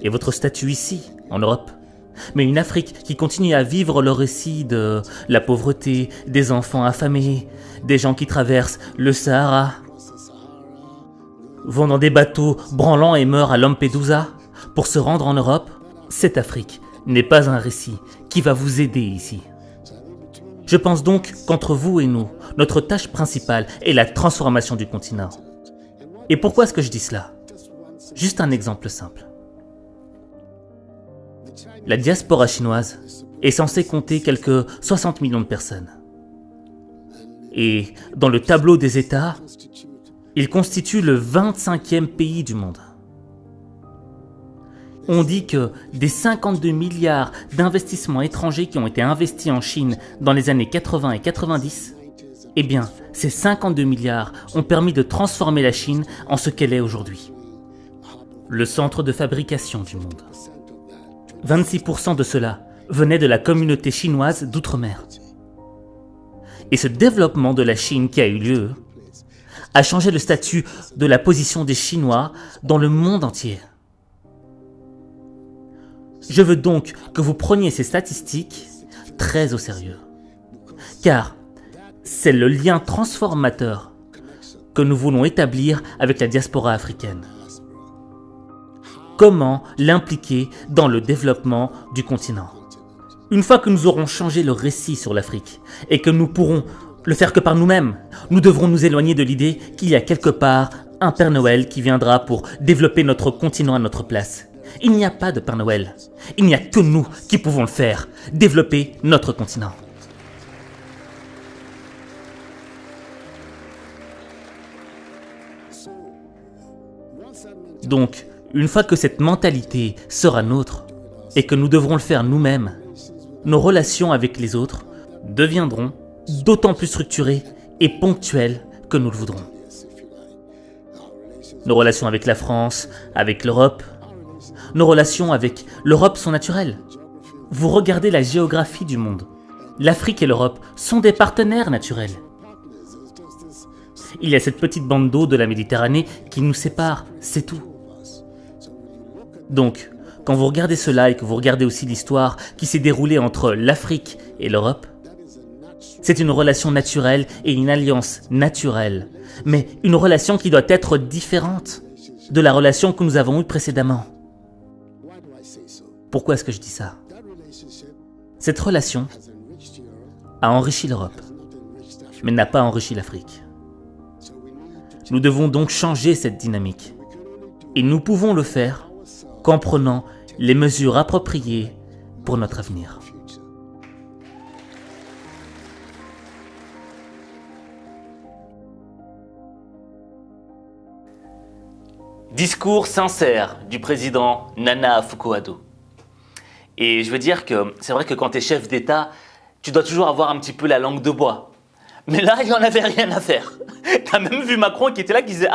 et votre statut ici, en Europe. Mais une Afrique qui continue à vivre le récit de la pauvreté, des enfants affamés, des gens qui traversent le Sahara, vont dans des bateaux branlants et meurent à Lampedusa pour se rendre en Europe, cette Afrique n'est pas un récit qui va vous aider ici. Je pense donc qu'entre vous et nous, notre tâche principale est la transformation du continent. Et pourquoi est-ce que je dis cela? Juste un exemple simple. La diaspora chinoise est censée compter quelques 60 millions de personnes. Et dans le tableau des États, il constitue le 25e pays du monde. On dit que des 52 milliards d'investissements étrangers qui ont été investis en Chine dans les années 80 et 90, eh bien, ces 52 milliards ont permis de transformer la Chine en ce qu'elle est aujourd'hui. Le centre de fabrication du monde. 26% de cela venait de la communauté chinoise d'outre-mer. Et ce développement de la Chine qui a eu lieu a changé le statut de la position des Chinois dans le monde entier. Je veux donc que vous preniez ces statistiques très au sérieux, car c'est le lien transformateur que nous voulons établir avec la diaspora africaine. Comment l'impliquer dans le développement du continent? Une fois que nous aurons changé le récit sur l'Afrique et que nous pourrons le faire que par nous-mêmes, nous devrons nous éloigner de l'idée qu'il y a quelque part un Père Noël qui viendra pour développer notre continent à notre place. Il n'y a pas de Père Noël. Il n'y a que nous qui pouvons le faire, développer notre continent. Donc, une fois que cette mentalité sera nôtre et que nous devrons le faire nous-mêmes, nos relations avec les autres deviendront d'autant plus structurées et ponctuelles que nous le voudrons. Nos relations avec la France, avec l'Europe, nos relations avec l'Europe sont naturelles. Vous regardez la géographie du monde. L'Afrique et l'Europe sont des partenaires naturels. Il y a cette petite bande d'eau de la Méditerranée qui nous sépare, c'est tout. Donc, quand vous regardez cela et que vous regardez aussi l'histoire qui s'est déroulée entre l'Afrique et l'Europe, c'est une relation naturelle et une alliance naturelle, mais une relation qui doit être différente de la relation que nous avons eue précédemment. Pourquoi est-ce que je dis ça? Cette relation a enrichi l'Europe, mais n'a pas enrichi l'Afrique. Nous devons donc changer cette dynamique, et nous pouvons le faire qu'en prenant les mesures appropriées pour notre avenir. Discours sincère du président Nana Akufo-Addo. Et je veux dire que c'est vrai que quand tu es chef d'État, tu dois toujours avoir un petit peu la langue de bois. Mais là, il n'y en avait rien à faire. Tu as même vu Macron qui était là qui disait « Ah